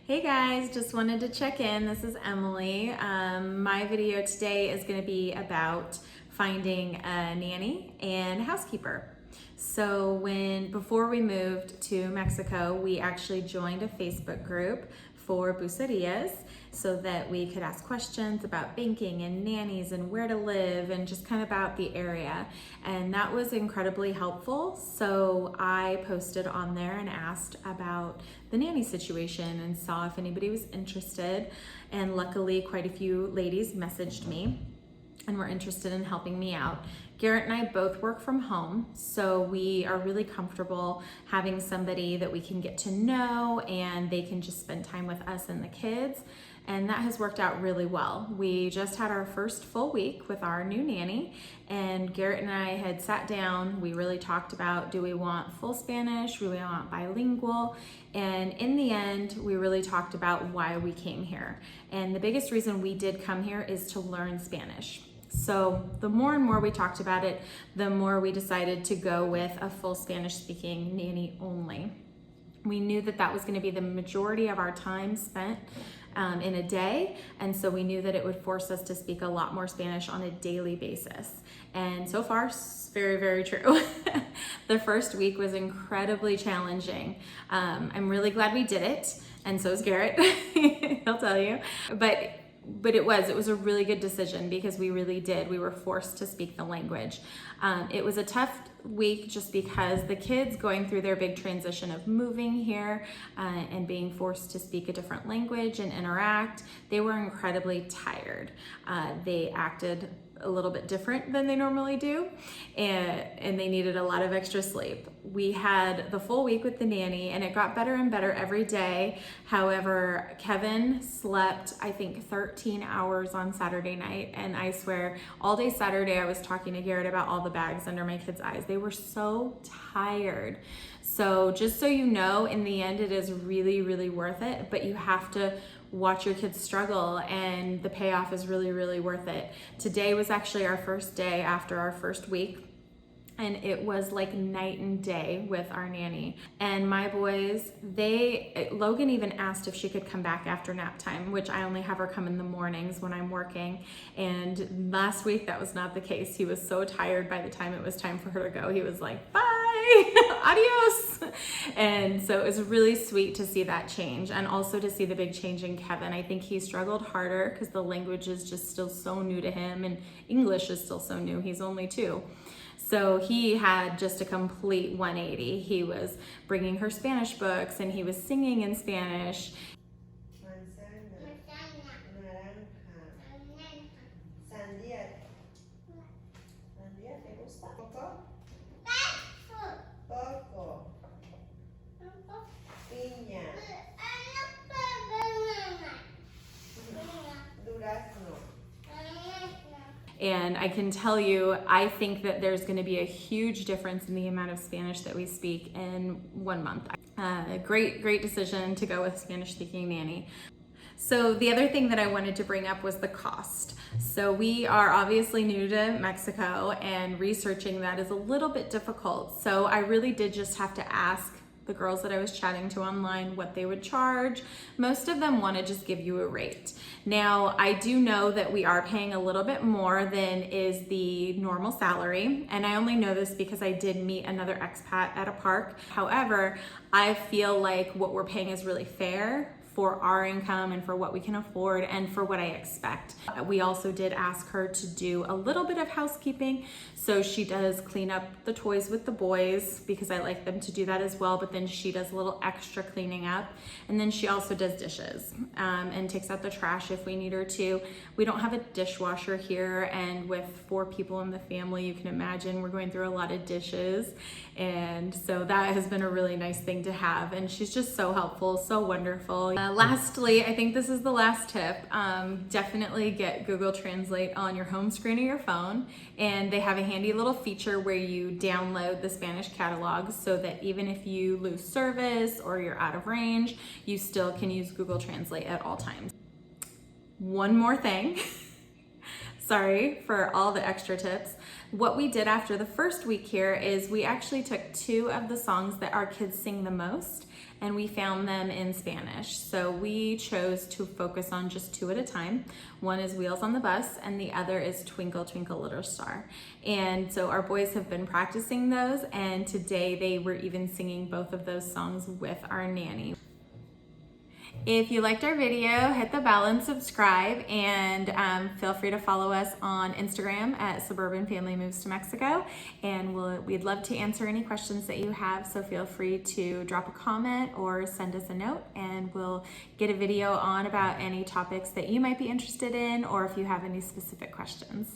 Hey guys, just wanted to check in. This is Emily. My video today is going to be about finding a nanny and housekeeper. So before we moved to Mexico, we actually joined a Facebook group for bucerias so that we could ask questions about banking and nannies and where to live and just kind of about the area. And that was incredibly helpful. So I posted on there and asked about the nanny situation and saw if anybody was interested. And luckily, quite a few ladies messaged me and were interested in helping me out. Garrett and I both work from home, so we are really comfortable having somebody that we can get to know and they can just spend time with us and the kids. And that has worked out really well. We just had our first full week with our new nanny, and Garrett and I had sat down. We really talked about, do we want full Spanish? Do we want bilingual? And in the end, we really talked about why we came here. And the biggest reason we did come here is to learn Spanish. So the more and more we talked about it, the more we decided to go with a full Spanish-speaking nanny only. We knew that that was going to be the majority of our time spent in a day, and so we knew that it would force us to speak a lot more Spanish on a daily basis. And so far, very, very true. The first week was incredibly challenging. I'm really glad we did it, and so is Garrett. He'll tell you. But it was a really good decision because we really did. We were forced to speak the language. It was a tough week just because the kids going through their big transition of moving here and being forced to speak a different language and interact, they were incredibly tired. They acted a little bit different than they normally do, and they needed a lot of extra sleep. We had the full week with the nanny and it got better and better every day. However, Kevin slept, I think, 13 hours on Saturday night, and I swear all day Saturday I was talking to Garrett about all the bags under my kids' eyes. They were so tired. So just so you know, in the end it is really, really worth it, but you have to watch your kids struggle, and the payoff is really, really worth it. Today was actually our first day after our first week, and it was like night and day with our nanny. And my boys, Logan even asked if she could come back after nap time, which I only have her come in the mornings when I'm working. And last week that was not the case. He was so tired by the time it was time for her to go. He was like, bye, adios. And so it was really sweet to see that change, and also to see the big change in Kevin. I think he struggled harder because the language is just still so new to him, and English is still so new. He's only 2. So he had just a complete 180. He was bringing her Spanish books and he was singing in Spanish. And I can tell you, I think that there's going to be a huge difference in the amount of Spanish that we speak in 1 month. Great decision to go with Spanish-speaking nanny. So the other thing that I wanted to bring up was the cost. So we are obviously new to Mexico, and researching that is a little bit difficult. So I really did just have to ask the girls that I was chatting to online what they would charge. Most of them want to just give you a rate. Now, I do know that we are paying a little bit more than is the normal salary, and I only know this because I did meet another expat at a park. However, I feel like what we're paying is really fair for our income and for what we can afford and for what I expect. We also did ask her to do a little bit of housekeeping. So she does clean up the toys with the boys because I like them to do that as well, but then she does a little extra cleaning up. And then she also does dishes and takes out the trash if we need her to. We don't have a dishwasher here, and with 4 people in the family, you can imagine we're going through a lot of dishes. And so that has been a really nice thing to have. And she's just so helpful, so wonderful. Lastly, I think this is the last tip. Definitely get Google Translate on your home screen of your phone, and they have a handy little feature where you download the Spanish catalog so that even if you lose service or you're out of range, you still can use Google Translate at all times. One more thing. Sorry for all the extra tips. What we did after the first week here is we actually took 2 of the songs that our kids sing the most, and we found them in Spanish. So we chose to focus on just 2 at a time. One is Wheels on the Bus and the other is Twinkle Twinkle Little Star. And so our boys have been practicing those, and today they were even singing both of those songs with our nanny. If you liked our video, hit the bell and subscribe, and feel free to follow us on Instagram at Suburban Family Moves to Mexico, and we'd love to answer any questions that you have, so feel free to drop a comment or send us a note, and we'll get a video on about any topics that you might be interested in, or if you have any specific questions.